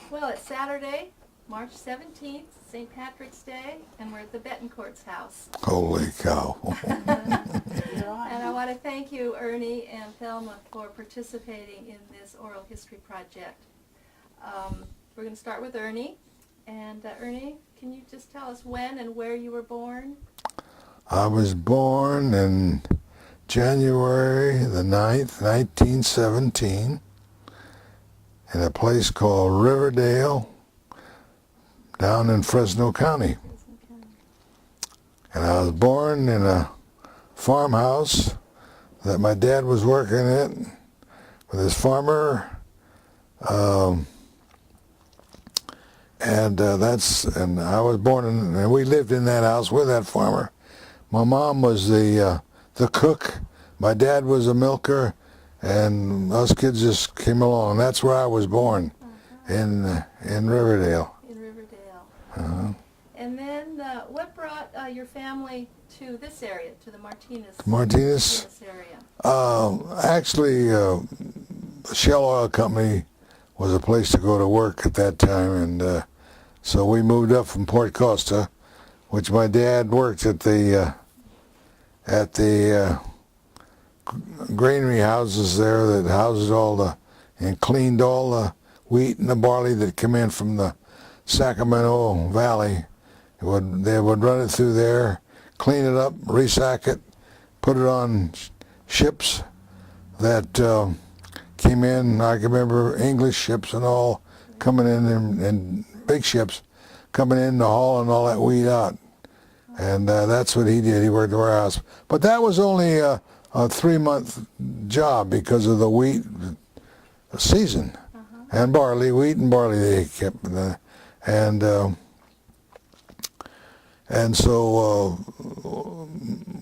Well, it's Saturday, March 17th, St. Patrick's Day, and we're at the Bettencourt's house. Holy cow. And I want to thank you, Ernie and Thelma, for participating in this oral history project. We're going to start with Ernie. And Ernie, can you just tell us when and where you were born? I was born in January the 9th, 1917, in a place called Riverdale, down in Fresno County. And I was born in a farmhouse that my dad was working at with his farmer, and I was born in, and we lived in that house with that farmer. My mom was the cook, my dad was a milker, and us kids just came along. That's where I was born, in Riverdale. In Riverdale. Uh-huh. And then what brought your family to this area, to the Martinez area? Actually, Shell Oil Company was a place to go to work at that time, and so we moved up from Port Costa, which my dad worked at the granary houses there that housed and cleaned all the wheat and the barley that come in from the Sacramento Valley. They would run it through there, clean it up, resack it, put it on ships that came in. I can remember English ships and all coming in, and big ships coming in to haul and all that wheat out. And that's what he did. He worked the warehouse. But that was only a 3-month job because of the wheat season. And barley, wheat and barley they kept. And so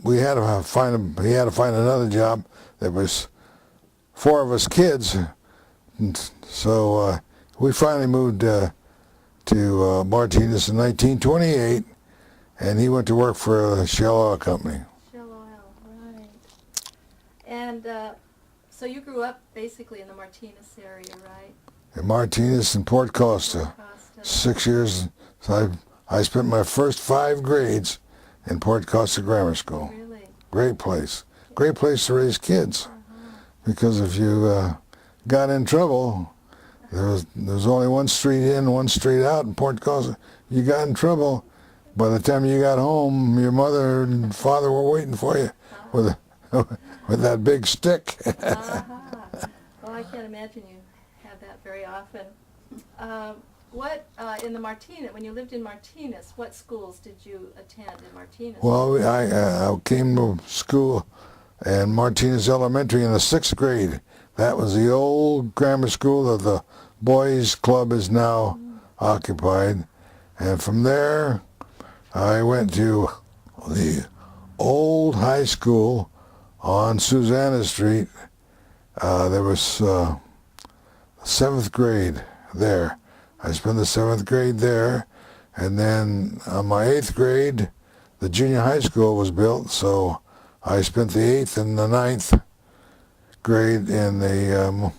he had to find another job. There was 4 of us kids. And so we finally moved to Martinez in 1928. And he went to work for the Shell Oil Company. Shell Oil, right. And so you grew up basically in the Martinez area, right? In Martinez and Port Costa. 6 years. So I spent my first 5 grades in Port Costa Grammar School. Really? Great place. Great place to raise kids. Because if you got in trouble, there was only one street in, one street out in Port Costa. You got in trouble. By the time you got home, your mother and father were waiting for you with that big stick. Well, I can't imagine you have that very often. In the Martinez, when you lived in Martinez, what schools did you attend in Martinez? Well, I came to school in Martinez Elementary in the 6th grade. That was the old grammar school that the boys' club is now occupied. And from there, I went to the old high school on Susanna Street. There was 7th grade there. I spent the 7th grade there, and then on my 8th grade, the junior high school was built, so I spent the 8th and the 9th grade in the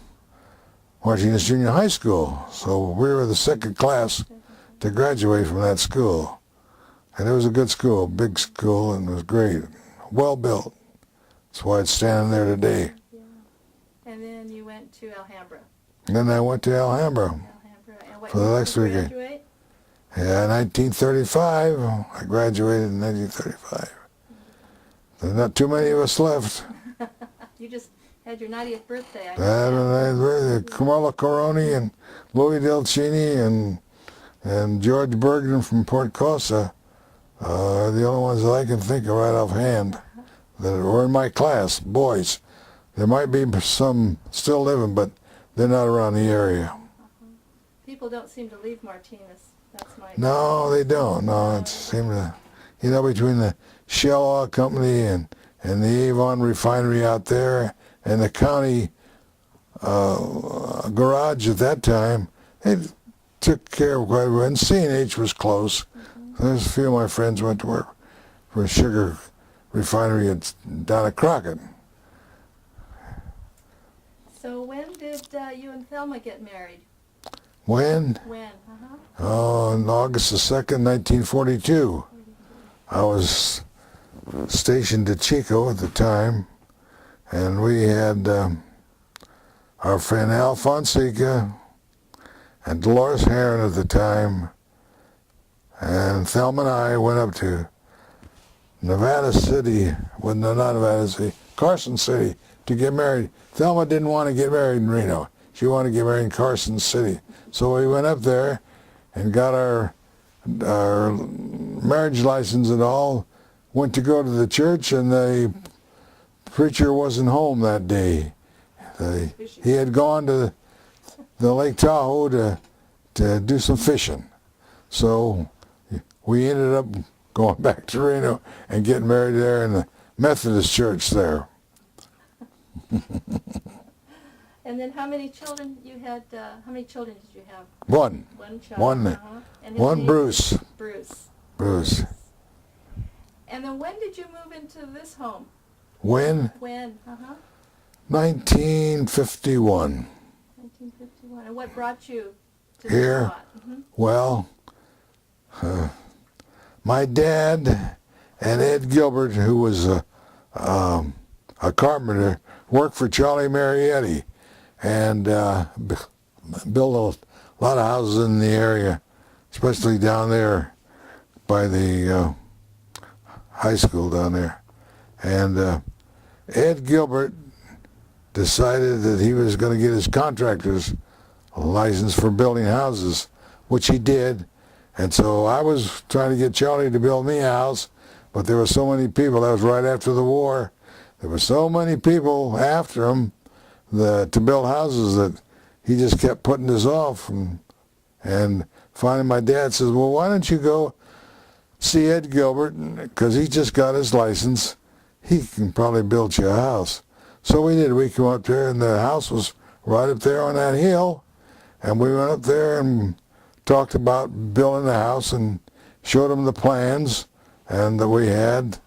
Martinez Junior High School. So we were the 2nd class to graduate from that school. And it was a good school, big school, and it was great. Well built. That's why it's standing there today. Yeah. And then you went to Alhambra. And then I went to Alhambra And what for the next week. graduate? Yeah, 1935. I graduated in 1935. There's not too many of us left. You just had your 90th birthday. Kamala Coroni and Louis Delcini and George Bergman from Port Costa. The only ones that I can think of right offhand that were in my class, boys. There might be some still living, but they're not around the area. People don't seem to leave Martinez. That's my No, they don't. No, it seemed to, between the Shell Oil Company and the Avon refinery out there and the county garage at that time, it took care of quite a bit. And C&H was close. There's a few of my friends went to work for a sugar refinery down at Crockett. So when did you and Thelma get married? When? When? Oh, on August the 2nd, 1942. I was stationed at Chico at the time, and we had our friend Al Fonseca and Dolores Herron at the time, and Thelma and I went up to Nevada City, well, no, not Nevada City, Carson City, to get married. Thelma didn't want to get married in Reno. She wanted to get married in Carson City. So we went up there and got our marriage license and all, went to go to the church, and the preacher wasn't home that day. He had gone to the Lake Tahoe to do some fishing. So we ended up going back to Reno and getting married there in the Methodist church there. And then how many children you had? How many children did you have? One. One child. One. And One name? Bruce. Bruce. Bruce. And then when did you move into this home? When? When? 1951. 1951. And what brought you to Here? this spot? Well, my dad and Ed Gilbert, who was a carpenter, worked for Charlie Marietti and built a lot of houses in the area, especially down there by the high school down there. And Ed Gilbert decided that he was going to get his contractor's license for building houses, which he did. And so I was trying to get Charlie to build me a house, but there were so many people. That was right after the war. There were so many people after him to build houses that he just kept putting this off. And finally my dad says, well, why don't you go see Ed Gilbert, because he just got his license. He can probably build you a house. So we did. We came up there, and the house was right up there on that hill. And we went up there and talked about building the house and showed him the plans and that we had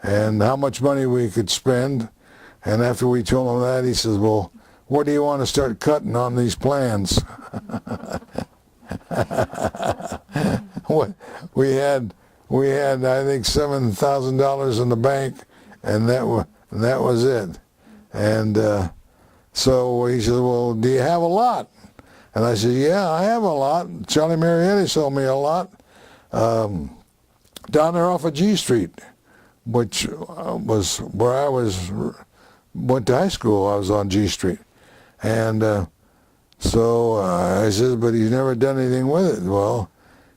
and how much money we could spend. And after we told him that, he says, well, what do you want to start cutting on these plans? we had I think $7,000 in the bank, and that was it. And so he said, well, do you have a lot? And I said, yeah, I have a lot. Charlie Marietti sold me a lot down there off of G Street, which was where I went to high school. I was on G Street. And so I said, but he's never done anything with it. Well,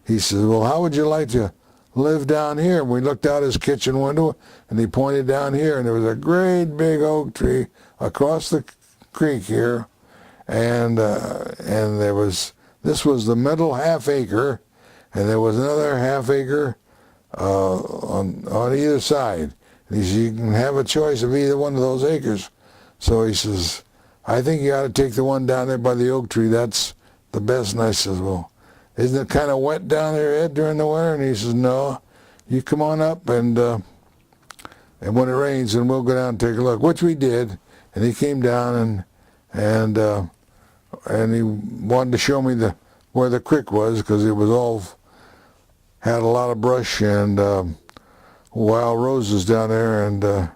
he says, well, how would you like to live down here? And we looked out his kitchen window, and he pointed down here, and there was a great big oak tree across the creek here. And this was the middle half acre, and there was another half acre on either side. And he said, you can have a choice of either one of those acres. So he says, I think you ought to take the one down there by the oak tree. That's the best. And I says, well, isn't it kind of wet down there, Ed, during the winter? And he says, no, you come on up, and when it rains, and we'll go down and take a look, which we did. And he came down, and he wanted to show me where the creek was, because it was had a lot of brush and wild roses down there, and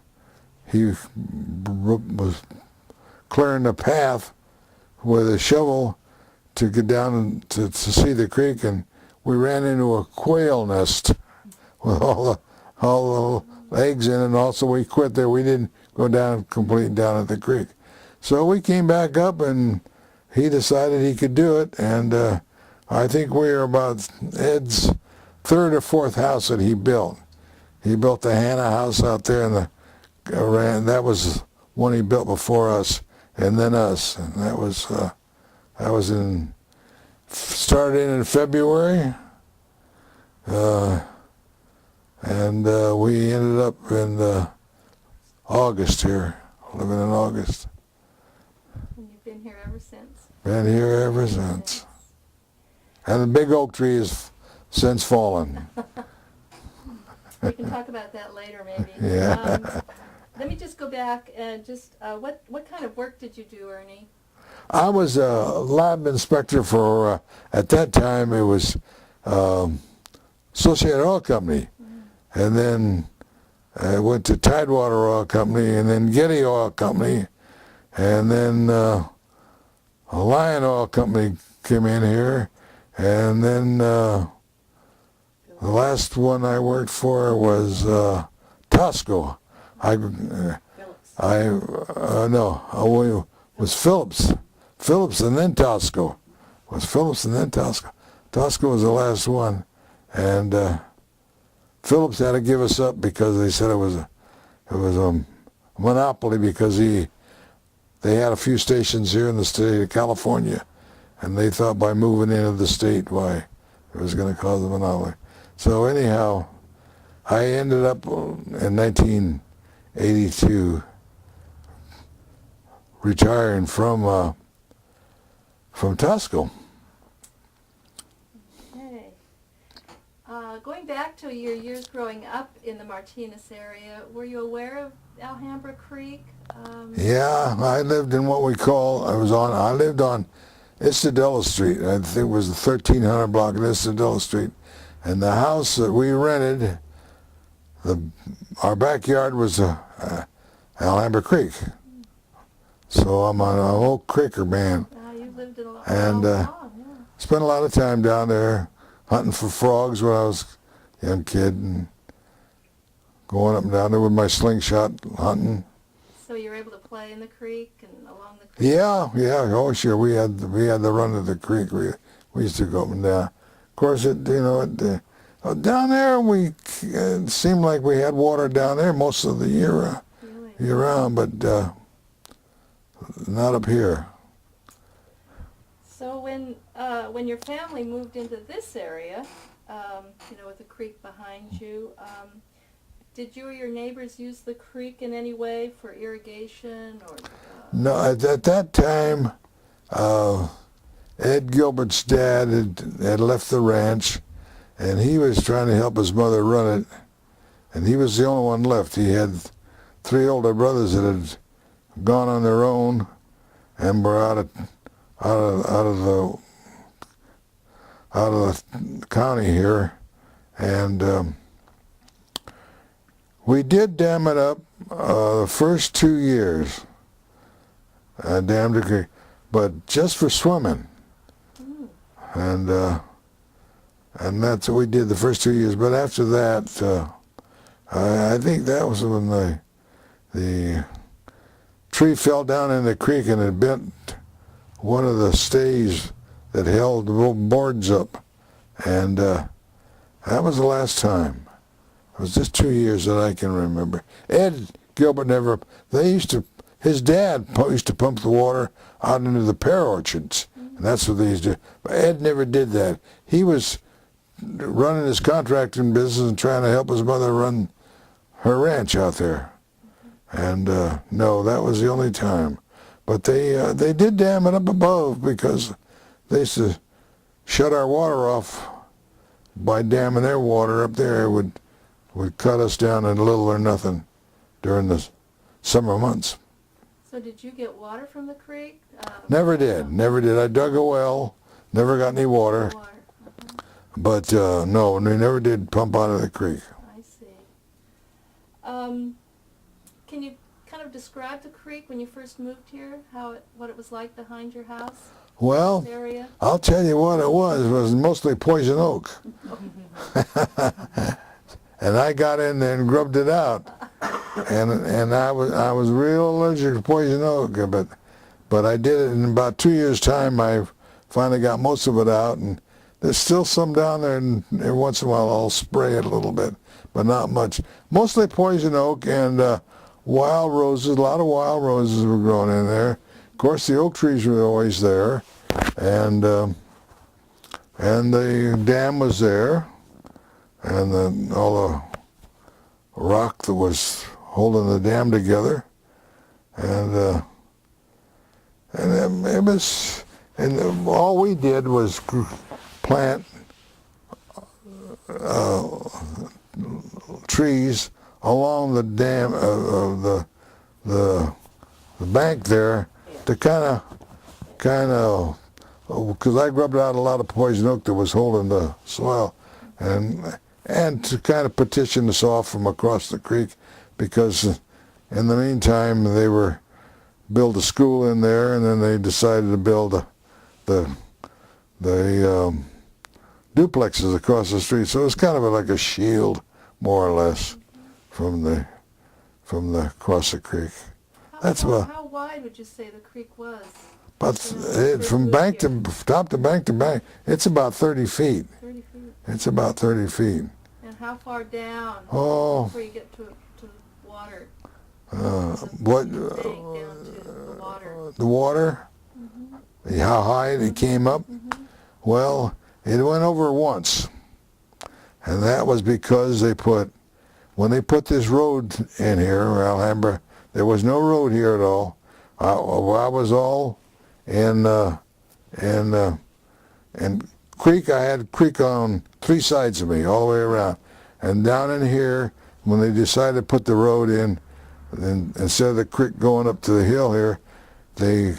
he was clearing the path with a shovel to get down to see the creek, and we ran into a quail nest with all the eggs in it, and also we quit there. We didn't go down complete down at the creek. So we came back up, and he decided he could do it, and I think we were about Ed's third or fourth house that he built. He built the Hannah house out there, and that was one he built before us, and then us, and that was started in February, and we ended up in August here, living in August. And you've been here ever since? Been here ever since. And the big oak tree has since fallen. We can talk about that later, maybe. Yeah. Let me just go back and what kind of work did you do, Ernie? I was a lab inspector for, at that time it was Associated Oil Company. And then I went to Tidewater Oil Company, and then Getty Oil Company, and then Lion Oil Company came in here, and then the last one I worked for was Tosco. Was Phillips and then Tosco. Was Phillips and then Tosco. Tosco was the last one, and Phillips had to give us up because they said it was a monopoly because they had a few stations here in the state of California, and they thought by moving into the state, why it was going to cause a monopoly. So anyhow, I ended up in 1982 retiring from Tosco. Okay. Going back to your years growing up in the Martinez area, were you aware of Alhambra Creek? Yeah, I lived in what we call, I lived on Estadella Street. I think it was the 1300 block of Estadella Street. And the house that we rented, our backyard was Alhambra Creek. So I'm an old creeker man. You lived in a lot. And spent a lot of time down there hunting for frogs when I was a young kid, and going up and down there with my slingshot hunting. So you were able to play in the creek and along the creek? Yeah, oh sure. We had the run of the creek. We used to go up and down. Of course, down there it seemed like we had water down there most of the year round, but not up here. So when your family moved into this area, with the creek behind you, did you or your neighbors use the creek in any way for irrigation or? No, at that time, Ed Gilbert's dad had left the ranch, and he was trying to help his mother run it, and he was the only one left. He had 3 older brothers that had gone on their own and were out of the county here, and we did dam it up the first 2 years. Dammed the creek, but just for swimming, and that's what we did the first 2 years. But after that, I think that was when the tree fell down in the creek and it bent one of the stays that held the little boards up, and that was the last time. It was just 2 years that I can remember. Ed Gilbert his dad used to pump the water out into the pear orchards, and that's what they used to do. But Ed never did that. He was running his contracting business and trying to help his mother run her ranch out there. And no, that was the only time. But they did dam it up above because they used to shut our water off by damming their water up there. It would cut us down in little or nothing during the summer months. So did you get water from the creek? Never did. I dug a well, never got any water. But no, we never did pump out of the creek. I see. Can you kind of describe the creek when you first moved here? What it was like behind your house? Well, Area? I'll tell you what it was mostly poison oak. And I got in there and grubbed it out. And I was real allergic to poison oak, but I did it in about 2 years' time. I finally got most of it out, and there's still some down there, and every once in a while I'll spray it a little bit, but not much. Mostly poison oak and wild roses. A lot of wild roses were growing in there. Of course, the oak trees were always there, and the dam was there, and all the rock that was holding the dam together, and it was, and all we did was plant trees along the dam of the bank there to kind of kind of, because I grubbed out a lot of poison oak that was holding the soil, and to kind of petition us off from across the creek, because in the meantime they were build a school in there, and then they decided to build the duplexes across the street. So it was kind of like a shield, more or less, from the across the creek. How wide would you say the creek was? But from bank to top to bank to bank, it's about 30 feet. 30 feet. It's about 30 feet. And how far down before you get to water? What? Down to the water. The water? Mm-hmm. How high it came up? Mm-hmm. Well, it went over once, and that was because when they put this road in here, Alhambra, there was no road here at all. I was all in creek. I had creek on 3 sides of me, all the way around, and down in here, when they decided to put the road in, and instead of the creek going up to the hill here, they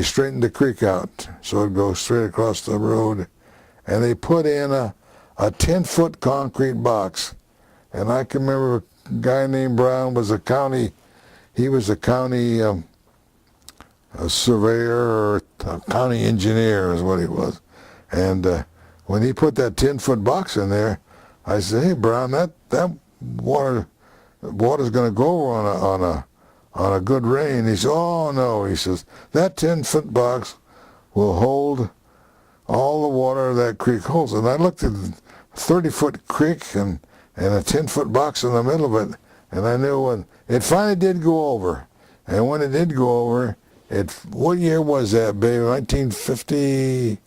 straightened the creek out so it goes straight across the road, and they put in a 10-foot concrete box. And I can remember a guy named Brown was a county a surveyor or a county engineer is what he was. And when he put that 10-foot box in there, I said, "Hey, Brown, that water's going to go on a good rain." He said, "Oh no," he says, "that 10-foot box will hold all the water that creek holds." And I looked at a 30-foot creek and a 10-foot box in the middle of it, and I knew when it finally did go over. And when it did go over, what year was that, baby? 1950?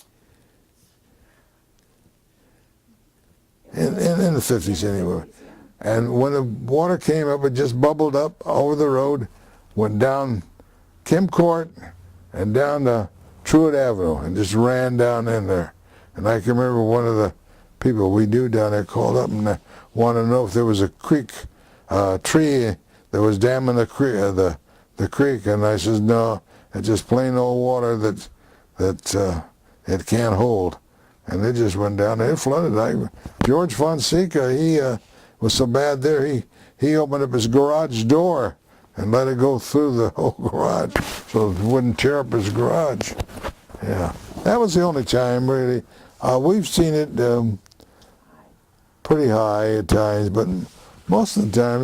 In the 50s anyway. And when the water came up, it just bubbled up over the road, went down Kim Court and down to Truett Avenue, and just ran down in there. And I can remember one of the people we knew down there called up and wanted to know if there was a creek tree that was damming the creek, and I says, "No, it's just plain old water that it can't hold." And it just went down there. It flooded. George Fonseca, he was so bad there, he opened up his garage door and let it go through the whole garage so it wouldn't tear up his garage. Yeah, that was the only time, really. We've seen it pretty high at times, but most of the time,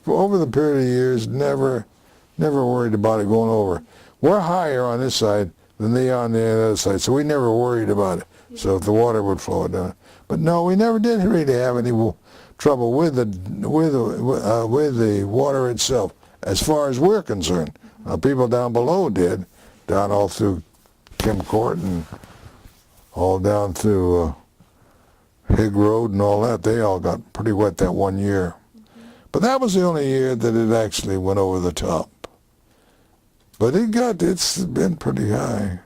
over the period of years, never worried about it going over. We're higher on this side than they are on the other side, so we never worried about it. So if the water would flow down, but no, we never did really have any trouble with the water itself, as far as we're concerned. People down below did, down all through Kim Court and all down through Higg Road and all that. They all got pretty wet that one year. But that was the only year that it actually went over the top. But it's been pretty high.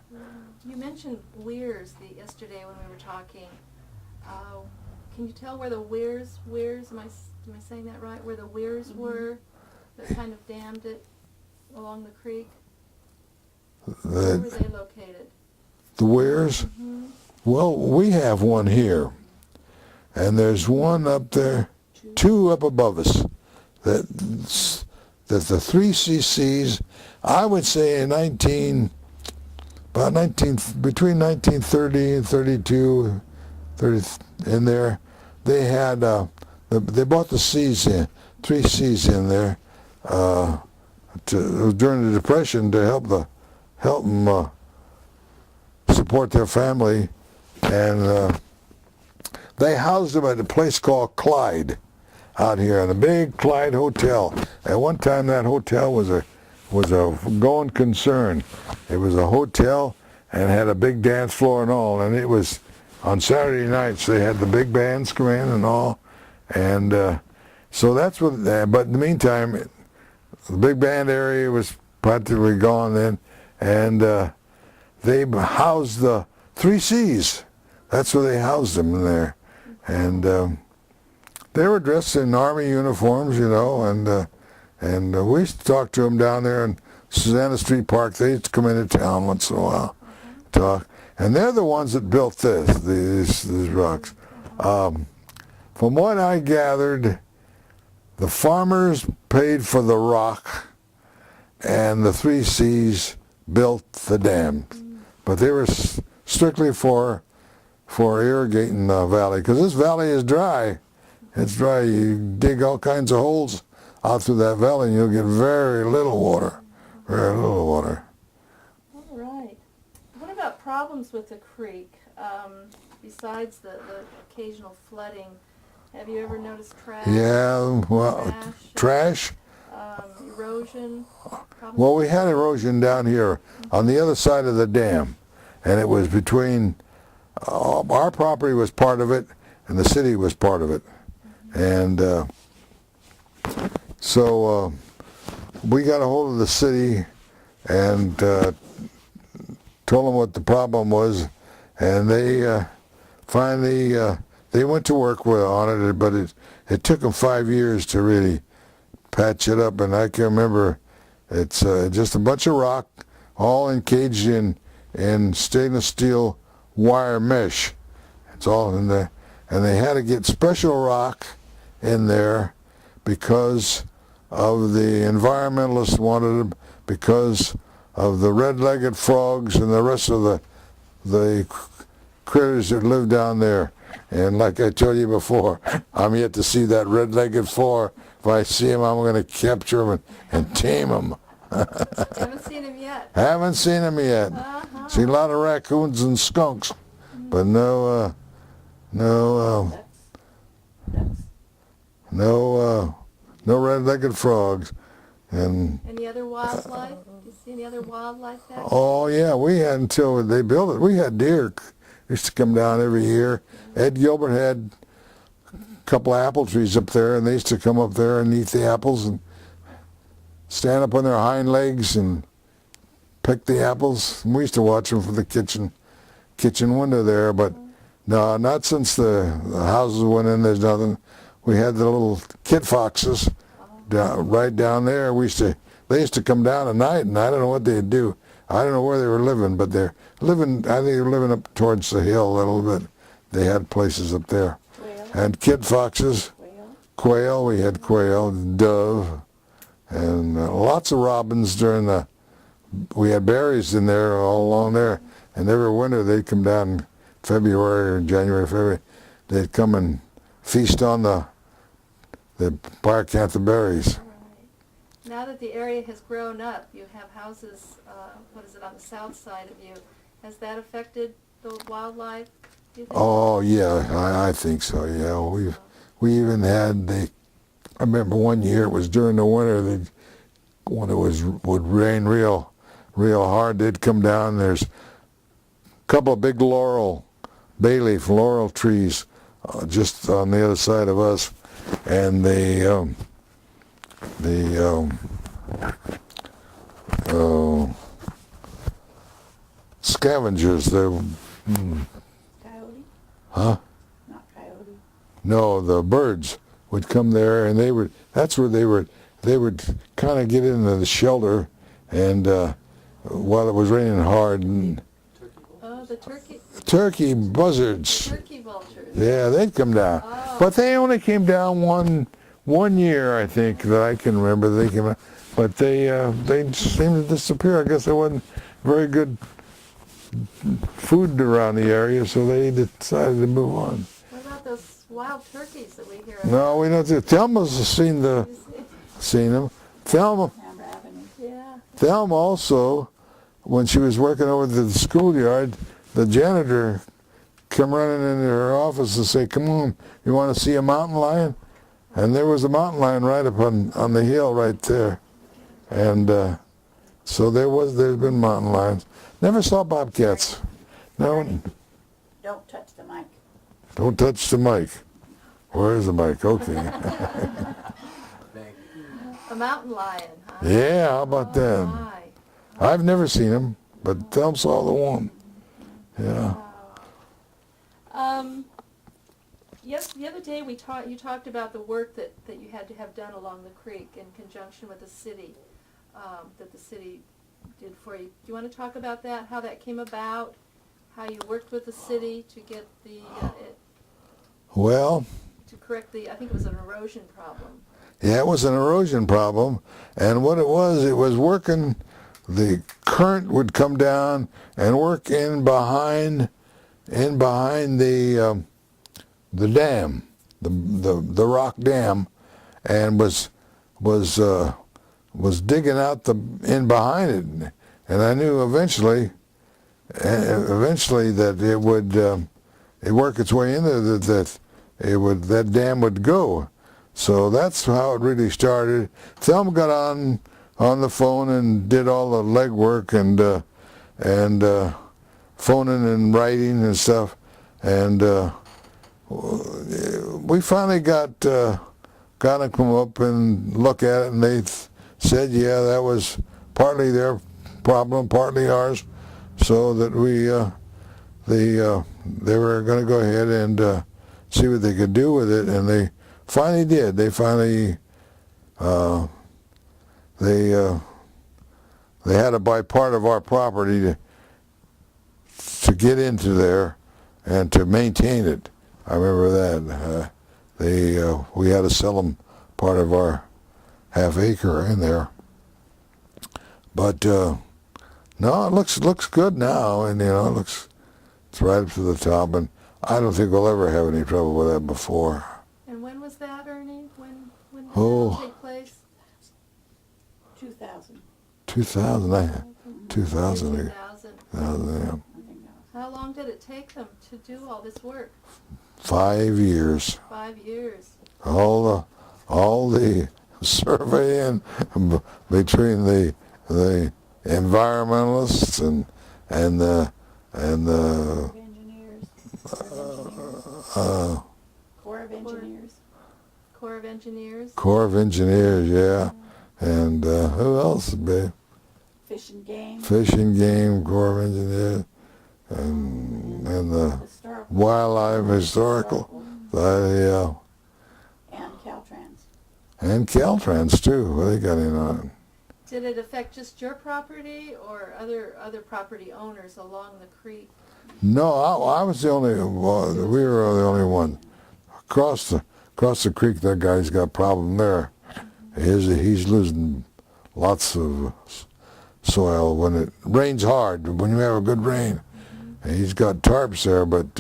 You mentioned weirs yesterday when we were talking. Can you tell where the weirs, am I saying that right? Where the weirs were that kind of dammed it along the creek? Where were they located? The weirs? Mm-hmm. Well, we have one here. And there's one up there, 2 up above us. That the 3 cc's, I would say between 1930 and 32, 30 in there, they had they bought the C's in, 3 C's in there during the Depression to help them support their family, and they housed them at a place called Clyde out here, in a big Clyde hotel. At one time, that hotel was a going concern. It was a hotel and had a big dance floor and all, and it was on Saturday nights they had the big bands come in and all, and so that's what. But in the meantime, the big band area was practically gone then, and they housed the 3 C's. That's where they housed them in there, and they were dressed in Army uniforms, and we used to talk to them down there, and Susanna Street Park. They used to come into town once in a while, talk. And they're the ones that built these rocks. From what I gathered, the farmers paid for the rock, and the 3 Cs built the dam. But they were strictly for irrigating the valley, because this valley is dry. It's dry. You dig all kinds of holes out through that valley, and you'll get very little water. Very little water. All right. What about problems with the creek? Besides the occasional flooding, have you ever noticed trash? Yeah, well, trash? Erosion? Well, we had erosion down here on the other side of the dam, and it was between, our property was part of it, and the city was part of it. And so we got a hold of the city and told them what the problem was, and they finally they went to work on it, but it took them 5 years to really patch it up. And I can remember it's just a bunch of rock, all encaged in stainless steel wire mesh. It's all in there, and they had to get special rock in there because of the environmentalists wanted them, because of the red-legged frogs and the rest of the critters that live down there. And like I told you before, I'm yet to see that red-legged frog. If I see him, I'm going to capture him and tame him. Haven't seen him yet. Haven't seen him yet. Seen a lot of raccoons and skunks, but no red-legged frogs. And any other wildlife? You see any other wildlife there? oh yeah, we had until they built it. We had deer used to come down every year. Ed Gilbert had a couple of apple trees up there, and they used to come up there and eat the apples and stand up on their hind legs and pick the apples. And we used to watch them from the kitchen window there. But no, not since the houses went in. There's nothing. We had the little kit foxes right down there. They used to come down at night, and I don't know what they'd do. I don't know where they were living, but they're living. I think they were living up towards the hill a little bit. They had places up there. Quail. And kit foxes, quail. We had quail, dove, and lots of robins we had berries in there all along there. And every winter they'd come down in February or January, February. They'd come and feast on the pyracantha berries. Right. Now that the area has grown up, you have houses, on the south side of you. Has that affected the wildlife, do you think? Oh yeah, I think so. Yeah, we even had I remember one year, it was during the winter, when it would rain real hard, they'd come down. There's a couple of big bay leaf laurel trees just on the other side of us, and scavengers. Coyote? Huh? Not coyote. No, the birds would come there, and that's where they would kind of get into the shelter, and while it was raining hard, and Oh, the turkey buzzards. turkey vultures. Yeah, they'd come down, but they only came down one year, I think, that I can remember. They came out, but they seemed to disappear. I guess there wasn't very good food around the area, so they decided to move on. What about those wild turkeys that we hear about? No, we don't. Thelma's seen them. Thelma Yeah. Thelma also, when she was working over at the schoolyard, the janitor come running into her office and say, "Come on, you want to see a mountain lion?" And there was a mountain lion right up on the hill right there. And so there's been mountain lions. Never saw bobcats. No. Don't touch the mic. Don't touch the mic. Where is the mic? Okay. A mountain lion, huh? Yeah, how about that? My. I've never seen him, but Thelma saw the one. Yeah. Yes, the other day you talked about the work that you had to have done along the creek in conjunction with the city. that the city did for you. Do you want to talk about that, how that came about, how you worked with the city to get Well, to correct I think it was an erosion problem. yeah, it was an erosion problem, and what it was working. The current would come down and work in behind the dam, the rock dam, and was digging out the in behind it, and I knew eventually that it would it work its way in there, that dam would go. So that's how it really started. Thelma got on the phone and did all the legwork and phoning and writing and stuff, and we finally got to come up and look at it, and they said, yeah, that was partly their problem, partly ours, so that they were going to go ahead and see what they could do with it, and they finally did. They finally they had to buy part of our property to get into there and to maintain it. I remember that. We had to sell them part of our half acre in there. But no, it looks good now, and it's right up to the top, and I don't think we'll ever have any trouble with that before. And when was that, Ernie? When did that Oh. all take place? 2000. 2000, 2000, 2000. yeah. I think that was. How long did it take them to do all this work? 5 years. 5 years. All the surveying between the environmentalists and the Engineers. Corps of Engineers. Corps of Engineers. Corps of Engineers, yeah, and who else, babe? Fish and Game. Fish and Game, Corps of Engineers, and the Historical. Wildlife Historical, yeah, And Caltrans. and Caltrans too. What they got in on it? Did it affect just your property or other property owners along the creek? No, I was the only one. We were the only one. Across the creek, that guy's got a problem there. He's losing lots of soil when it rains hard. When you have a good rain, and he's got tarps there, but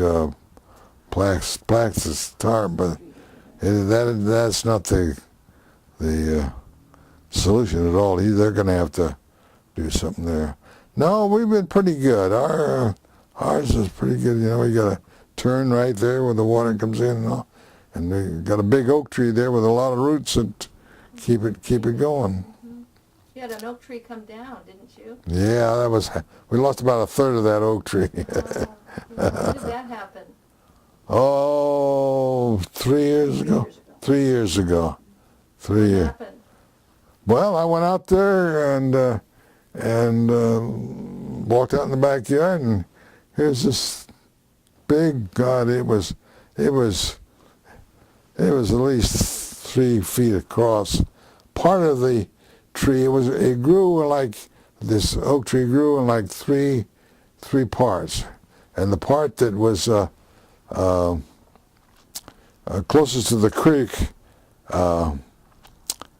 plaques is tarp, but that's not the solution at all. They're going to have to do something there. No, we've been pretty good. Ours is pretty good. We got a turn right there where the water comes in and all, and we got a big oak tree there with a lot of roots that keep it going. Mm-hmm. You had an oak tree come down, didn't you? Yeah, we lost about a third of that oak tree. When did that happen? Oh, 3 years ago. 3 years ago. 3 What years. happened? Well, I went out there and walked out in the backyard, and here's this big God. It was at least 3 feet across. Part of the tree, it grew like this oak tree grew in like three parts, and the part that was closest to the creek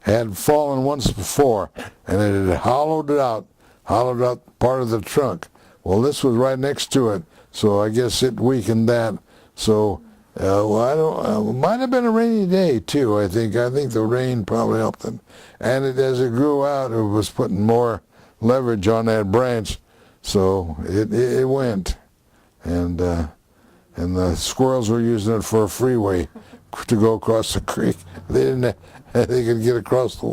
had fallen once before, and it had hollowed out part of the trunk. Well, this was right next to it, so I guess it weakened that. So, it might have been a rainy day too. I think the rain probably helped it. And as it grew out, it was putting more leverage on that branch, so it went, and the squirrels were using it for a freeway to go across the creek. They could get across the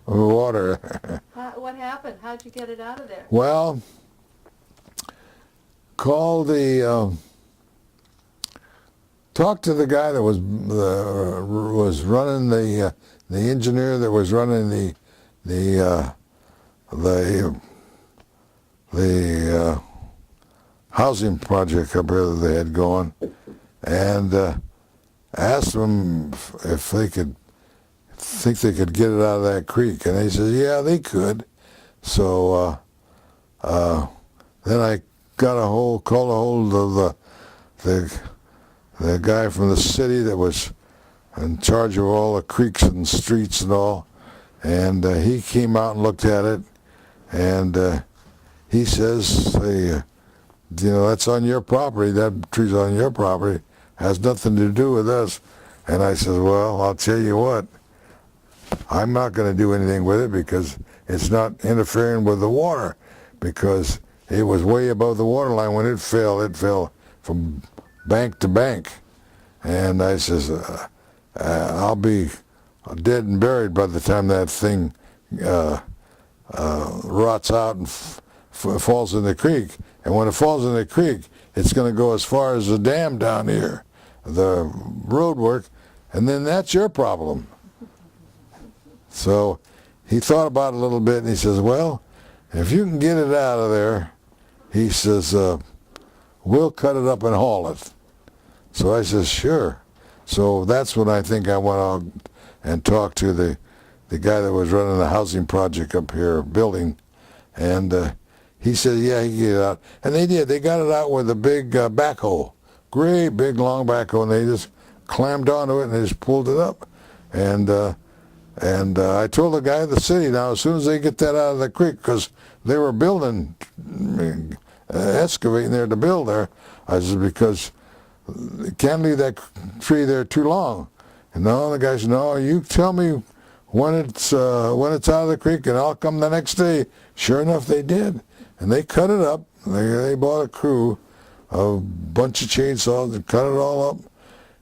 water. What happened? How'd you get it out of there? Well, talked to the guy that was running the engineer that was running the housing project up here that they had going, and asked them if they could think they could get it out of that creek. And he says, yeah, they could. So then I called a hold of the guy from the city that was in charge of all the creeks and streets and all. And he came out and looked at it. And he says, hey, that's on your property. That tree's on your property. Has nothing to do with us. And I says, well, I'll tell you what. I'm not going to do anything with it because it's not interfering with the water, because it was way above the water line when it fell from bank to bank. And I says, I'll be dead and buried by the time that thing rots out and falls in the creek. And when it falls in the creek, it's going to go as far as the dam down here, the road work, and then that's your problem. So he thought about it a little bit, and he says, well, if you can get it out of there, he says, we'll cut it up and haul it. So I says, sure. So that's when I think I went out and talked to the guy that was running the housing project up here, building, and he said, yeah, he can get it out. And they did. They got it out with a big backhoe, great big long backhoe, and they just clammed onto it and they just pulled it up. And I told the guy at the city, now as soon as they get that out of the creek, because they were building, excavating there to build there, I said, because you can't leave that tree there too long. And no, the guy said, no, you tell me when it's out of the creek and I'll come the next day. Sure enough, they did. And they cut it up. They bought a crew, a bunch of chainsaws, and cut it all up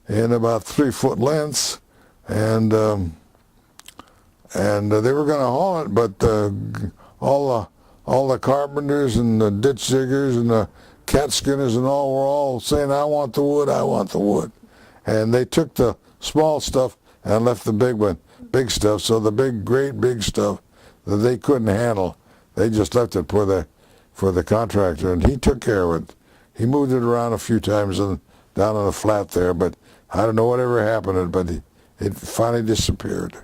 in about 3-foot lengths. And they were going to haul it, but all the carpenters and the ditch diggers and the cat skinners and all were all saying, I want the wood, I want the wood. And they took the small stuff and left the big stuff. So the great big stuff that they couldn't handle, they just left it for the contractor, and he took care of it. He moved it around a few times and down on the flat there, but I don't know whatever happened to it, but it finally disappeared.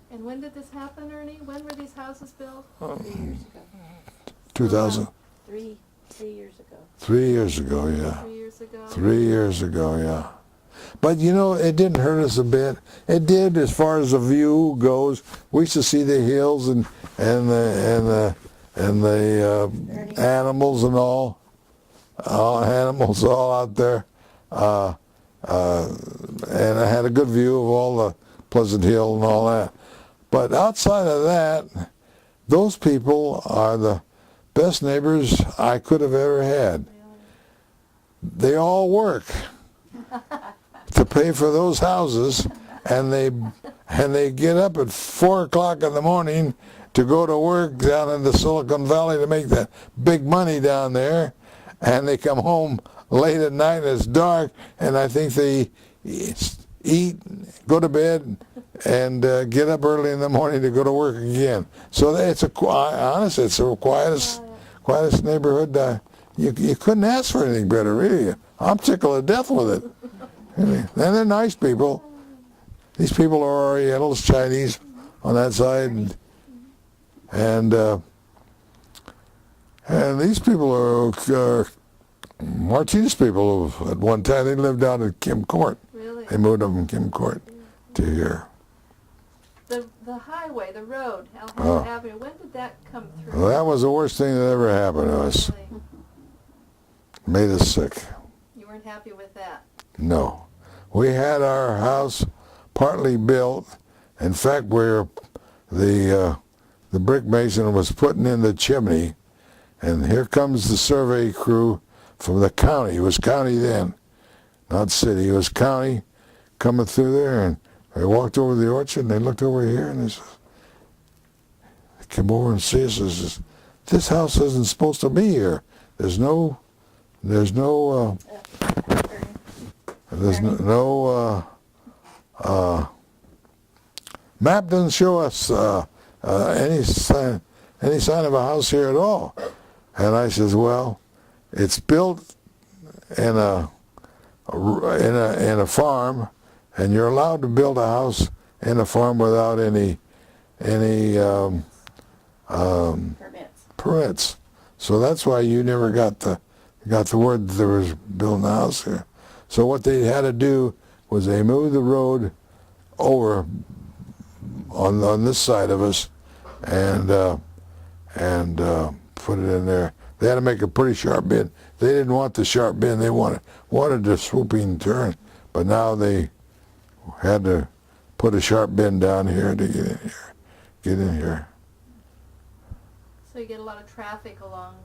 And when did this happen, Ernie? When were these houses built? 3 years ago. 2000? 3 years ago. 3 years ago, yeah. 3 years ago? 3 years ago, yeah. But it didn't hurt us a bit. It did as far as the view goes. We used to see the hills and the animals and all animals all out there. And I had a good view of all the Pleasant Hill and all that. But outside of that, those people are the best neighbors I could have ever had. They all work to pay for those houses, and they get up at 4 o'clock in the morning to go to work down in the Silicon Valley to make that big money down there, and they come home late at night and it's dark, and I think they eat, go to bed, and get up early in the morning to go to work again. So honestly, it's the quietest neighborhood. You couldn't ask for anything better, really. I'm tickled to death with it. Really. And they're nice people. These people are Orientals, Chinese on that side, and these people are Martinez people. At one time, they lived down in Kim Court. Really? They moved up from Kim Court to here. The highway, the road, Alhambra Avenue, when did that come through? Well, that was the worst thing that ever happened to us. Really? Made us sick. You weren't happy with that? No. We had our house partly built. In fact, where the brick mason was putting in the chimney, and here comes the survey crew from the county. It was county then, not city. It was county coming through there, and they walked over the orchard, and they looked over here, and they came over and see us and says, this house isn't supposed to be here. There's no map doesn't show us any sign of a house here at all. And I says, well, it's built in a farm, and you're allowed to build a house in a farm without any Permits. permits. So that's why you never got the word that there was building a house here. So what they had to do was they moved the road over on this side of us and put it in there. They had to make a pretty sharp bend. They didn't want the sharp bend. They wanted the swooping turn. But now they had to put a sharp bend down here to get in here. So you get a lot of traffic along the...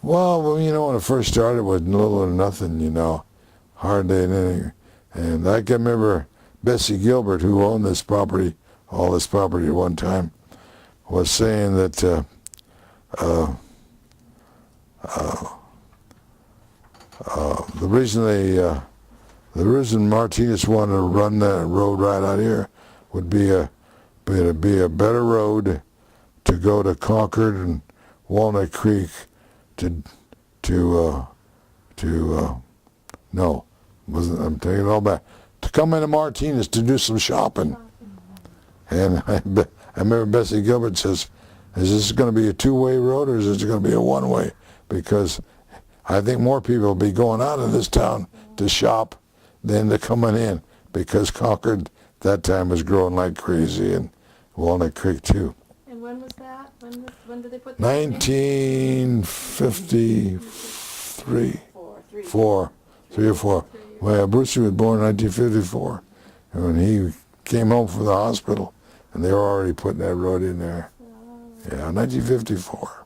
Well, you know, when it first started, it was little or nothing, you know, hardly anything. And I can remember Bessie Gilbert, who owned this property, all this property at one time, was saying that the reason Martinez wanted to run that road right out here would be a better road to go to Concord and Walnut Creek I'm taking it all back, to come into Martinez to do some shopping. And I remember Bessie Gilbert says, is this going to be a two-way road or is this going to be a one-way? Because I think more people will be going out of this town to shop than to coming in, because Concord that time was growing like crazy, and Walnut Creek too. And when was that? When did they put that? 1953. Three or four. Well, Brucey was born in 1954, and when he came home from the hospital, and they were already putting that road in there. Yeah, 1954.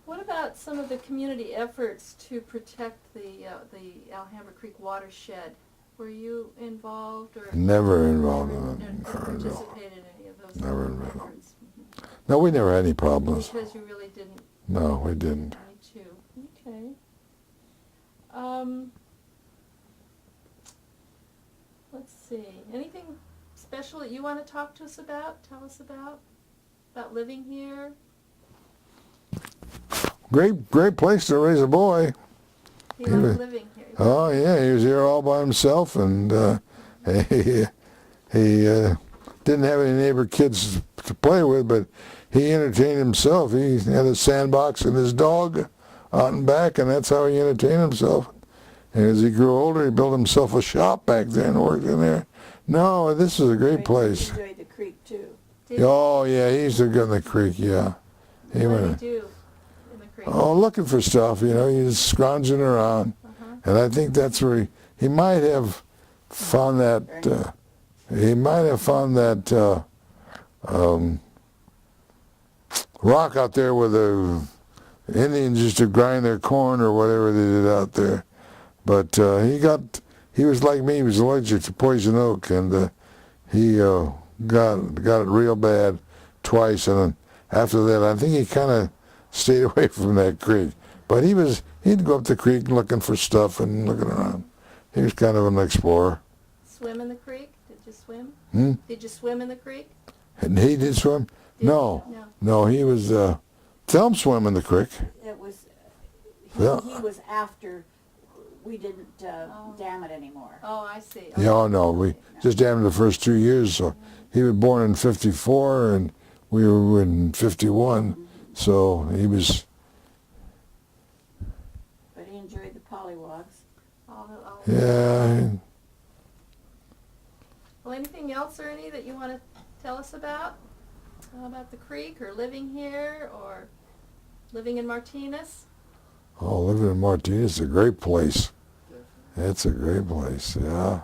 What about some of the community efforts to protect the Alhambra Creek watershed? Were you involved or Never involved in it. never Never involved. participated in any of those Never involved. efforts? No, we never had any problems. Because you really didn't No, we didn't. need to. Okay. Let's see. Anything special that you want to talk to us about? Tell us about living here? Great place to raise a boy. He liked living here. Oh yeah, he was here all by himself, and he didn't have any neighbor kids to play with, but he entertained himself. He had a sandbox and his dog out and back, and that's how he entertained himself. And as he grew older, he built himself a shop back there and worked in there. No, this is a great place. He enjoyed the creek too. Oh yeah, he used to go in the creek. Yeah, he What went. did he do in the creek? Oh, looking for stuff, you know, he's scrounging around. And I think that's where he might have found that, rock out there where the Indians used to grind their corn or whatever they did out there. But he was like me, he was allergic to poison oak, and he got it real bad twice, and then after that I think he kind of stayed away from that creek. But he'd go up the creek looking for stuff and looking around. He was kind of an explorer. Swim in the creek? Did you swim? Hmm? Did you swim in the creek? And he did swim? No. No. He was, Thelm swam in the creek. It was, Yeah. he was after we didn't dam it anymore. Oh, I see. Yeah, oh no, we just dammed the first 2 years. So he was born in 54 and we were in 51. So he was... But he enjoyed the pollywogs. Yeah. Well, anything else, Ernie, that you want to tell us about? About the creek, or living here, or living in Martinez? Oh, living in Martinez is a great place. It's a great place, yeah.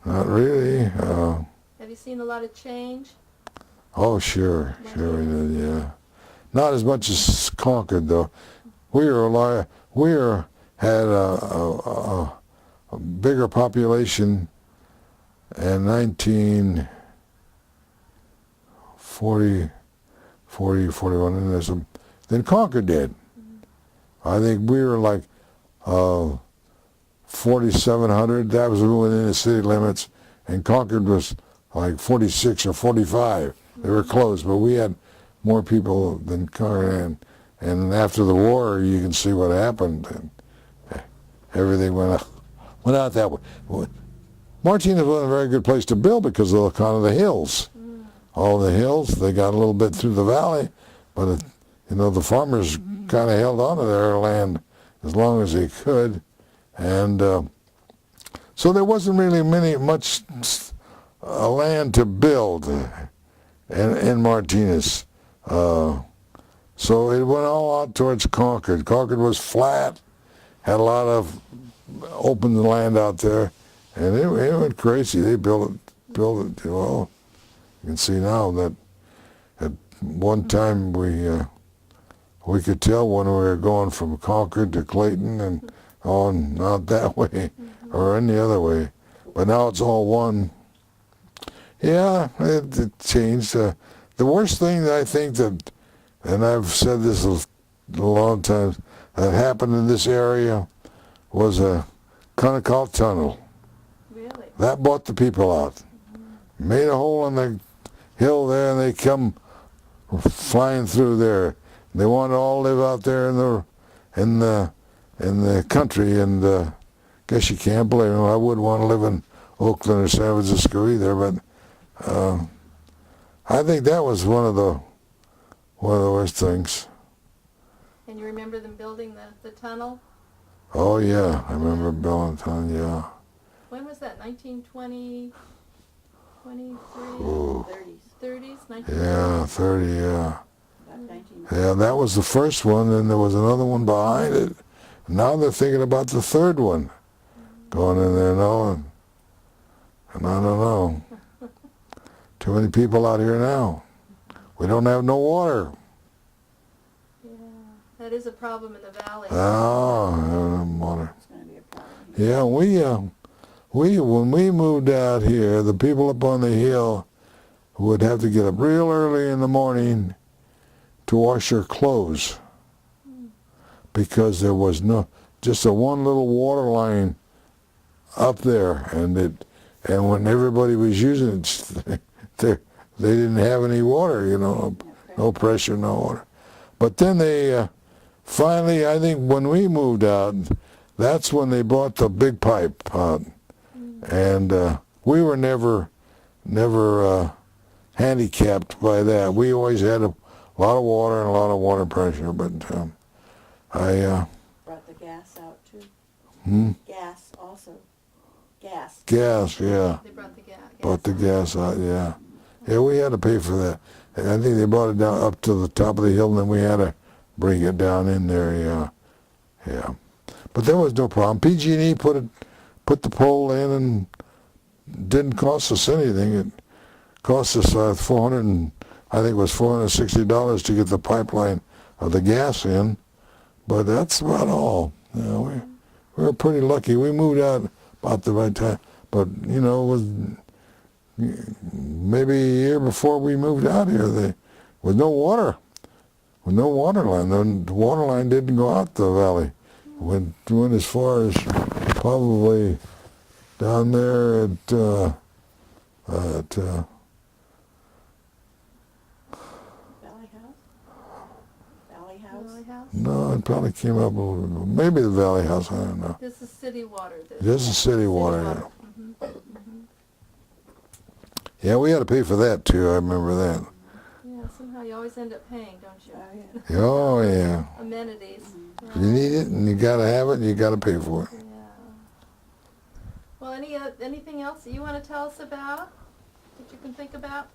Not really. Have you seen a lot of change? Oh, sure we did, yeah. Not as much as Concord, though. We had a bigger population in 1940, 41, and there's some, than Concord did. I think we were like 4,700. That was within the city limits, and Concord was like 46 or 45. They were close, but we had more people than Concord. And after the war, you can see what happened, and everything went Well, not that way. Martinez wasn't a very good place to build because of the kind of the hills. All the hills, they got a little bit through the valley, but the farmers kind of held on to their land as long as they could, and so there wasn't really much land to build in Martinez. So it went all out towards Concord. Concord was flat, had a lot of open land out there, and it went crazy. They built it. Well, you can see now that at one time we could tell when we were going from Concord to Clayton and on, not that way or any other way. But now it's all one. Yeah, it changed. The worst thing that I think that, and I've said this a long time, that happened in this area was a Kennecott Tunnel. Really? That brought the people out. Made a hole in the hill there, and they come flying through there. They want to all live out there in the country, and guess you can't blame them. I wouldn't want to live in Oakland or San Francisco either, but I think that was one of the worst things. And you remember them building the tunnel? Oh yeah, I remember building the tunnel. Yeah. When was that? 1920, 23, Ooh. 30s, 1930s? Yeah, 30. Yeah. About 19. Yeah, that was the first one, and there was another one behind it. Now they're thinking about the third one going in there now, and I don't know. Too many people out here now. We don't have no water. Yeah, that is a problem in the valley. Oh, water. It's going to be a problem. Yeah, when we moved out here, the people up on the hill would have to get up real early in the morning to wash their clothes because there was just a one little water line up there, and when everybody was using it, they didn't have any water, no pressure, no water. But then they finally, I think when we moved out, that's when they brought the big pipe out, and we were never handicapped by that. We always had a lot of water and a lot of water pressure, but I Brought the gas out too. hmm? Gas also. Gas. Gas, yeah. They brought the gas. Brought the gas out, yeah. Yeah, we had to pay for that. And I think they brought it down up to the top of the hill, and then we had to bring it down in there, yeah. Yeah. But there was no problem. PG&E put the pole in, and didn't cost us anything. It cost us I think it was $460 to get the pipeline of the gas in. But that's about all. We were pretty lucky. We moved out about the right time. But, it was maybe a year before we moved out here, there was no water. With no water line. The water line didn't go out the valley. Went as far as probably down there at Valley House? Valley House? Valley House? no, it probably came up a little bit. Maybe the Valley House, I don't know. This is city water. This is city water, yeah. Mm-hmm. Yeah, we had to pay for that too, I remember that. Yeah, somehow you always end up paying, don't you? Oh, yeah. Oh, yeah. Amenities. If you need it and you gotta have it, and you gotta pay for it. Yeah. Well, anything else that you want to tell us about that you can think about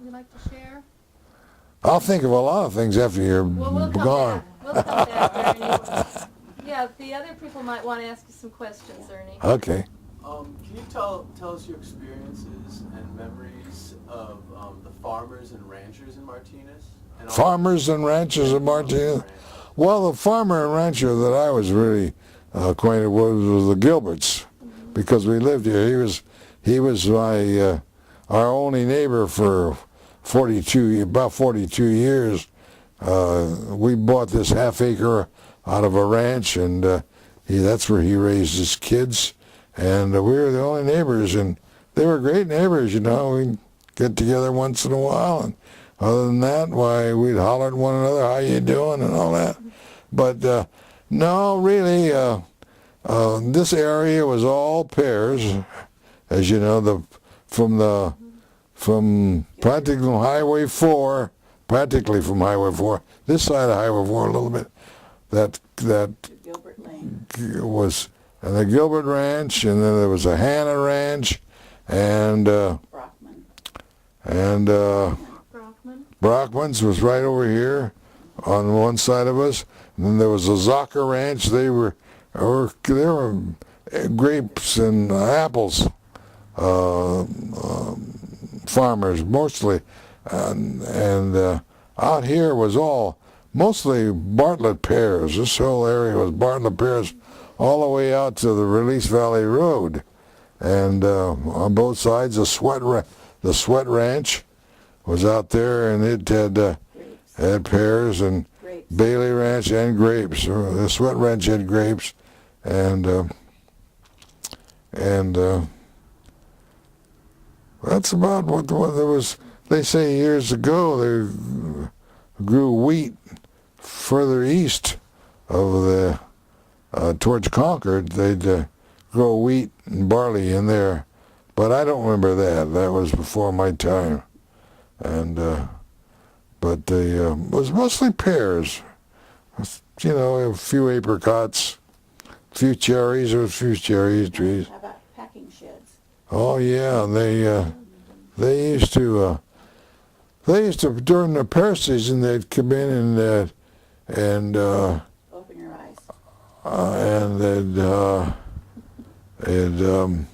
you'd like to share? I'll think of a lot of things after you're Well, we'll come gone. back. We'll come back, Ernie. Yeah, the other people might want to ask you some questions, Ernie. Okay. Can you tell us your experiences and memories of the farmers and ranchers in Martinez? And all- Farmers and ranchers in Martinez. Well, the farmer and rancher that I was really acquainted with was the Gilberts, because we lived here. He was my our only neighbor for about 42 years. We bought this half acre out of a ranch, and that's where he raised his kids. And we were the only neighbors, and they were great neighbors. We'd get together once in a while, and other than that, why, we'd holler at one another, how you doing, and all that. But no, really, this area was all pears, as you know, from practically from Highway 4, practically from Highway 4, this side of Highway 4 a little bit, that To Gilbert Lane. was the Gilbert Ranch, and then there was a Hannah Ranch, and Brockman. Brockman. Brockman's was right over here on one side of us. And then there was a Zocker Ranch. They were grapes and apples farmers mostly, and out here was all mostly Bartlett pears. This whole area was Bartlett pears all the way out to the Release Valley Road, and on both sides the Sweat Ranch was out there, and it had pears, and Grapes. Bailey Ranch and grapes. The Sweat Ranch had grapes, and that's about what there was. They say years ago they grew wheat further east of the towards Concord. They'd grow wheat and barley in there, but I don't remember that. That was before my time, and but they was mostly pears. You know, a few apricots, a few cherries, or a few cherry trees. How about packing sheds? Oh yeah, they used to during the pear season they'd come in and Open your eyes. and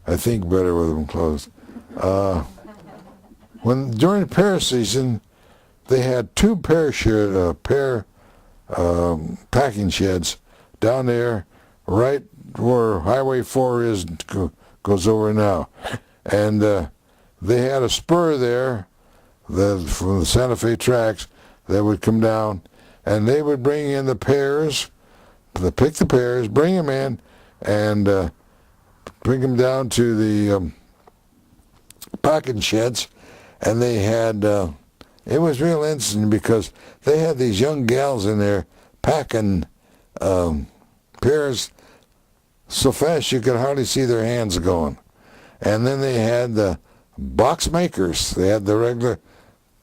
I think better with them closed. When during the pear season, they had two pear packing sheds down there, right where Highway 4 goes over now, and they had a spur there from the Santa Fe tracks that would come down, and they would bring in the pears. They pick the pears, bring them in, and bring them down to the packing sheds, and they had. It was real interesting because they had these young gals in there packing pears so fast you could hardly see their hands going. And then they had the box makers. They had the regular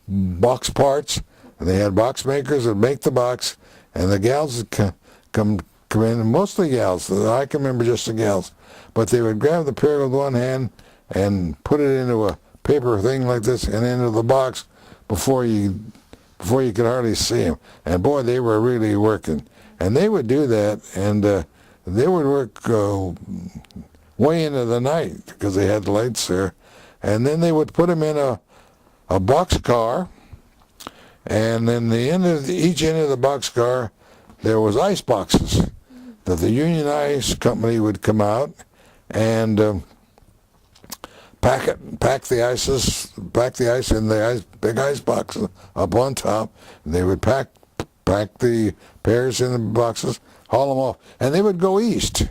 box parts, and they had box makers that make the box, and the gals would come in, mostly gals. I can remember just the gals. But they would grab the pear with one hand and put it into a paper thing like this and into the box before you could hardly see them. And boy, they were really working. And they would do that, and they would work way into the night because they had lights there. And then they would put them in a box car, and then each end of the box car there was ice boxes that the Union Ice Company would come out and pack the ice in the big ice box up on top. And they would pack the pears in the boxes, haul them off, and they would go east.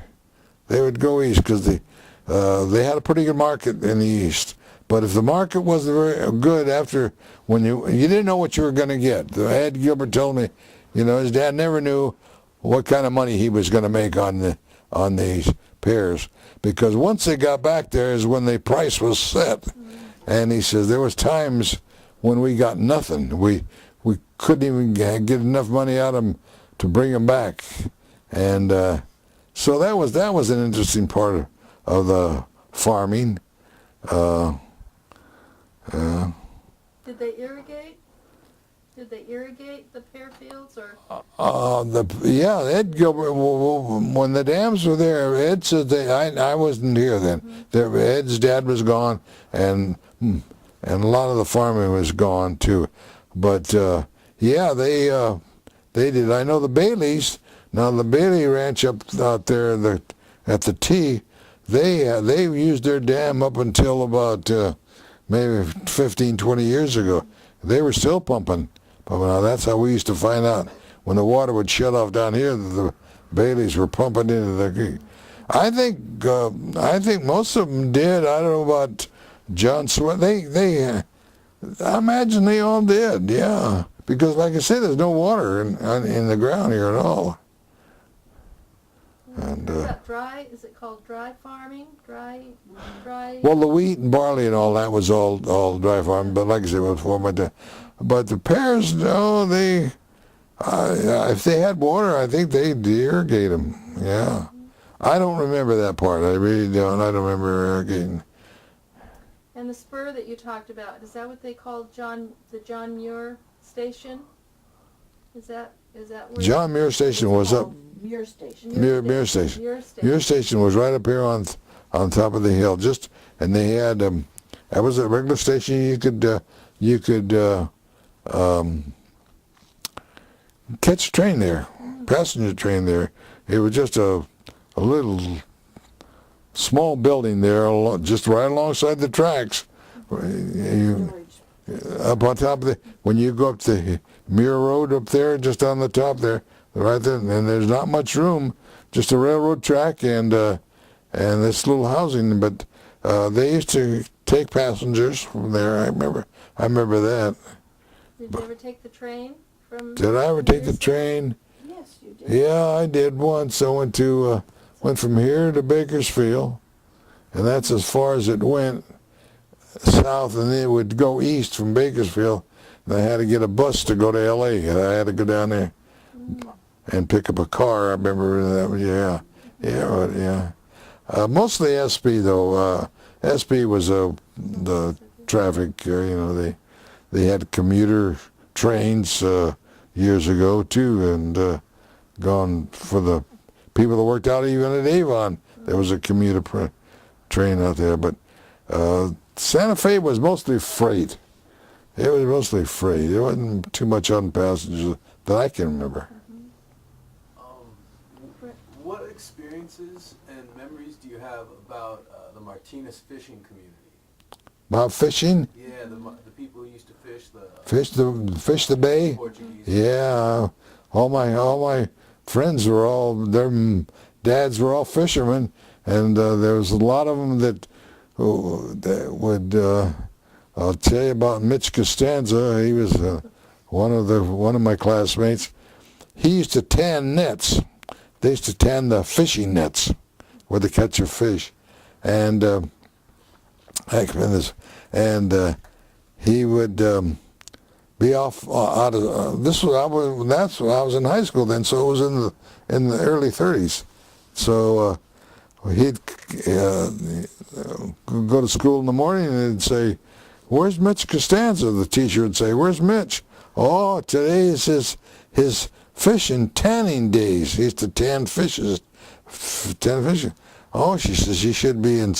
They would go east because they had a pretty good market in the east. But if the market wasn't very good after, when you didn't know what you were going to get. Ed Gilbert told me, his dad never knew what kind of money he was going to make on these pears, because once they got back there is when the price was set. And he says there was times when we got nothing. We couldn't even get enough money out of them to bring them back. And so that was an interesting part of the farming. Did they irrigate? Did they irrigate the pear fields, or? Ed Gilbert. When the dams were there, Ed said I wasn't here then. Ed's dad was gone, and a lot of the farming was gone too. But they did. I know the Baileys. Now the Bailey Ranch out there at the T, they used their dam up until about maybe 15, 20 years ago. They were still pumping. But now that's how we used to find out. When the water would shut off down here, the Baileys were pumping into the creek. I think most of them did. I don't know about John Sweat. I imagine they all did, yeah. Because like I said, there's no water in the ground here at all. And What about dry? Is it called dry farming? Dry. well, the wheat and barley and all that was all dry farming. But like I said before, but the pears, no, they if they had water, I think they'd irrigate them. Yeah, I don't remember that part. I really don't. I don't remember irrigating. And the spur that you talked about, is that what they called the John Muir Station? Is that where? John Muir Station was up. Muir Station. Muir Station. Muir Station was right up here on top of the hill. And they had that was a regular station. You could catch a train there, passenger train there. It was just a little small building there, just right alongside the tracks. Up on top of when you go up the Muir Road up there, just on the top there, right there, and there's not much room, just a railroad track and this little housing. But they used to take passengers from there. I remember that. Did you ever take the train from? Did I ever take the train? Yes, you did. Yeah, I did once. I went from here to Bakersfield, and that's as far as it went south, and then it would go east from Bakersfield. And I had to get a bus to go to L.A. and I had to go down there and pick up a car. I remember that. Yeah. Mostly SP though. SP was the traffic. They had commuter trains years ago too, and gone for the people that worked out even at Avon. There was a commuter train out there, but Santa Fe was mostly freight. It was mostly freight. There wasn't too much on passengers that I can remember. What experiences and memories do you have about the Martinez fishing community? About fishing? Yeah, the people who used to fish Fish the bay? Portuguese. Yeah, all my friends their dads were all fishermen, and there was a lot of them that would. I'll tell you about Mitch Costanza. He was one of my classmates. He used to tan nets. They used to tan the fishing nets where they catch your fish, and he would be off out of this was that's when I was in high school then, so it was in the early 30s. So he'd go to school in the morning and he'd say, "Where's Mitch Costanza?" The teacher would say, "Where's Mitch?" "Oh, today is his fishing tanning days. He used to tan fishes." "Oh," she says, "he should be in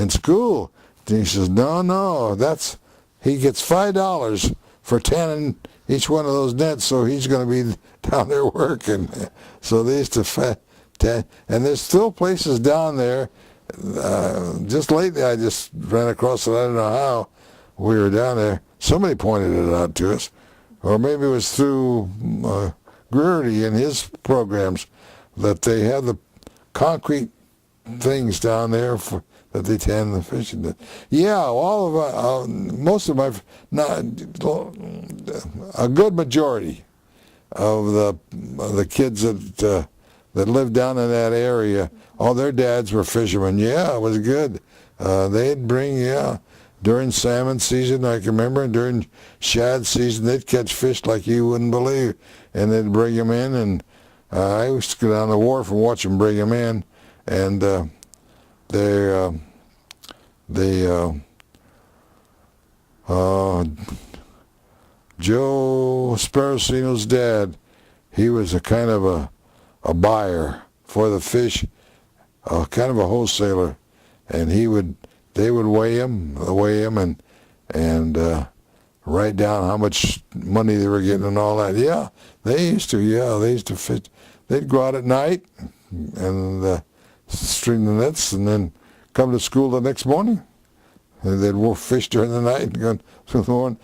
school." And he says, No, he gets $5 for tanning each one of those nets, so he's going to be down there working." So they used to tan, and there's still places down there. Just lately, I just ran across it. I don't know how we were down there. Somebody pointed it out to us, or maybe it was through Gruerty and his programs, that they have the concrete things down there that they tan the fish in. Yeah, most of my, not a good majority of the kids that lived down in that area, all their dads were fishermen. Yeah, it was good. They'd bring, during salmon season, I can remember, and during shad season, they'd catch fish like you wouldn't believe, and they'd bring them in, and I used to go down the wharf and watch them bring them in, and Joe Sparacino's dad, he was a kind of a buyer for the fish, kind of a wholesaler, and they would weigh him and write down how much money they were getting and all that. Yeah, they used to fish. They'd go out at night and string the nets, and then come to school the next morning. And they'd fish during the night and go through the morning.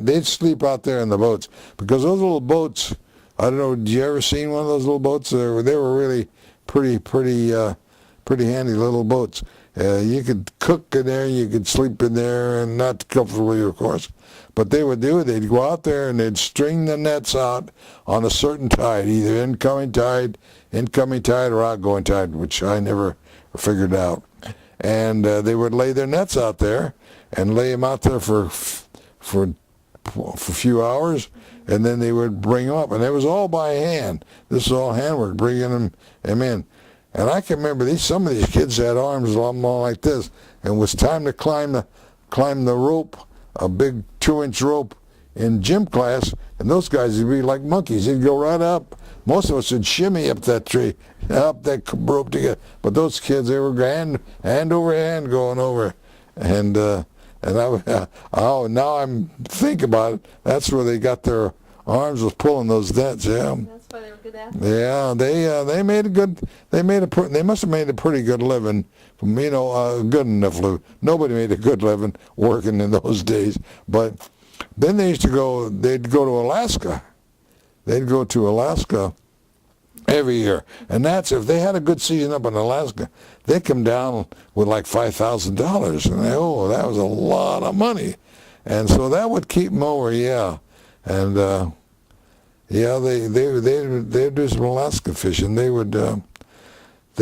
They'd sleep out there in the boats, because those little boats, I don't know, did you ever seen one of those little boats? They were really pretty handy little boats. You could cook in there, you could sleep in there, and not comfortably, of course. But they would do it. They'd go out there and they'd string the nets out on a certain tide, either incoming tide, or outgoing tide, which I never figured out. And they would lay their nets out there and lay them out there for a few hours, and then they would bring them up. And it was all by hand. This is all handwork, bringing them in. And I can remember some of these kids had arms a lot more like this, and it was time to climb the rope, a big 2-inch rope in gym class, and those guys would be like monkeys. They'd go right up. Most of us would shimmy up that tree, up that rope together. But those kids, they were hand over hand going over. And now I'm thinking about it. That's where they got their arms, was pulling those nets. Yeah. That's why they were good athletes. Yeah, they must have made a pretty good living. Good enough living. Nobody made a good living working in those days. But then they'd go to Alaska. They'd go to Alaska every year. And that's, if they had a good season up in Alaska, they'd come down with like $5,000. And that was a lot of money. And so that would keep them over, yeah. And they'd do some Alaska fishing. They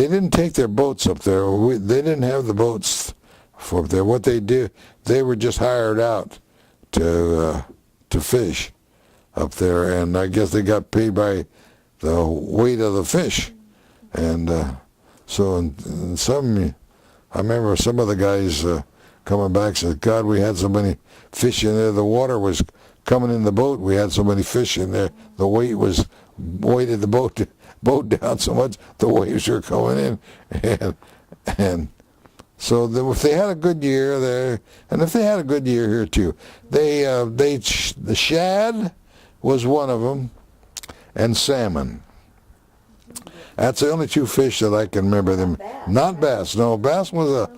didn't take their boats up there. They didn't have the boats for up there. What they did, they were just hired out to fish up there, and I guess they got paid by the weight of the fish. And so in some, I remember some of the guys coming back said, God, we had so many fish in there. The water was coming in the boat. We had so many fish in there. The weight weighted the boat down so much, the waves were coming in. And so if they had a good year there, and if they had a good year here too, the shad was one of them, and salmon. That's the only two fish that I can remember them. Not bass. No, bass was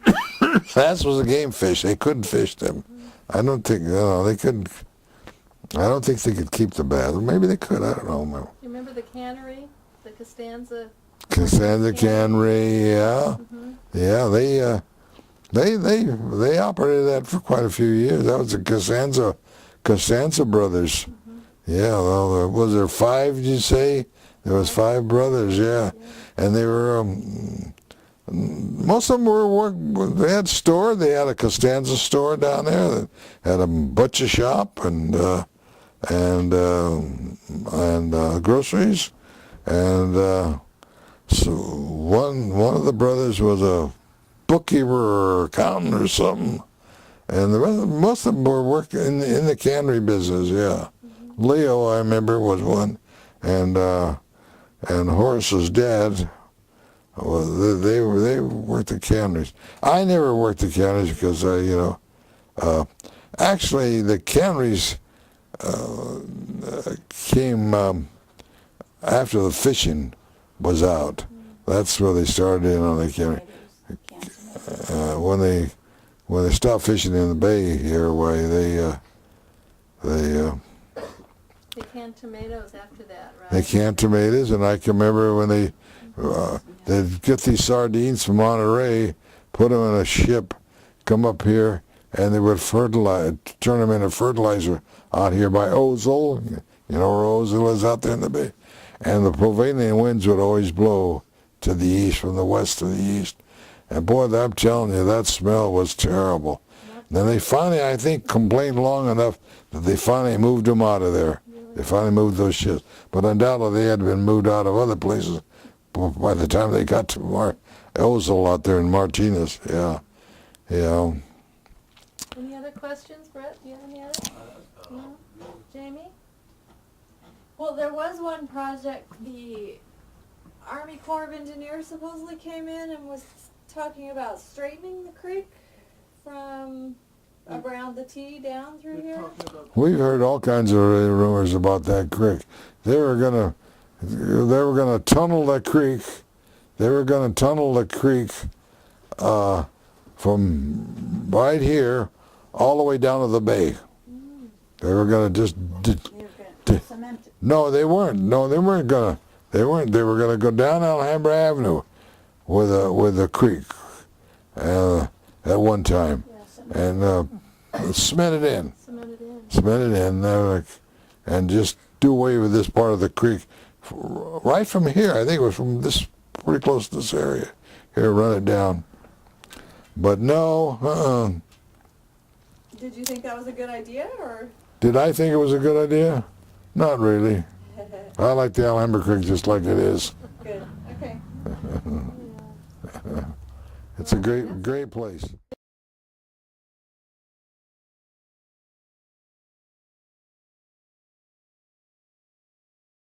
a game fish. They couldn't fish them. I don't think they couldn't. I don't think they could keep the bass. Maybe they could. I don't know. You remember the cannery, the Costanza? Costanza Cannery, yeah, yeah. They operated that for quite a few years. That was the Costanza brothers. Yeah, well, was there 5? Did you say there was 5 brothers? Yeah, and they were. Most of them they had store. They had a Costanza store down there that had a butcher shop and groceries, and so one of the brothers was a bookkeeper or accountant or something, and most of them were working in the cannery business. Yeah, Leo, I remember, was one, and Horace's dad. Well, they worked the canneries. I never worked the canneries because actually the canneries came after the fishing was out. That's where they started in on the cannery. When they stopped fishing in the bay here, they canned tomatoes after that, right? They canned tomatoes, and I can remember when they'd get these sardines from Monterey, put them in a ship, come up here, and they would turn them into fertilizer out here by Ozil. You know where Ozil is out there in the bay? And the prevailing winds would always blow to the east, from the west to the east. And boy, I'm telling you, that smell was terrible. Then they finally, I think, complained long enough that they finally moved them out of there. They finally moved those ships. But undoubtedly they had been moved out of other places by the time they got to Ozil out there in Martinez. Yeah. Yeah. Any other questions, Brett? Do you have any other? No? Jamie? Well, there was one project, the Army Corps of Engineers supposedly came in and was talking about straightening the creek from around the T down through here. We've heard all kinds of rumors about that creek. They were gonna tunnel that creek. They were gonna tunnel the creek from right here all the way down to the bay. They were gonna just. Cement it. No, they weren't. No, they weren't gonna. They weren't. They were gonna go down Alhambra Avenue with a creek, at one time, Yeah, and cement it in. Cement it in. And just do away with this part of the creek right from here. I think it was from this, pretty close to this area. Here, run it down. But no, Did you think that was a good idea, or? did I think it was a good idea? Not really. I like the Alhambra Creek just like it is. Good. Okay. It's a great place.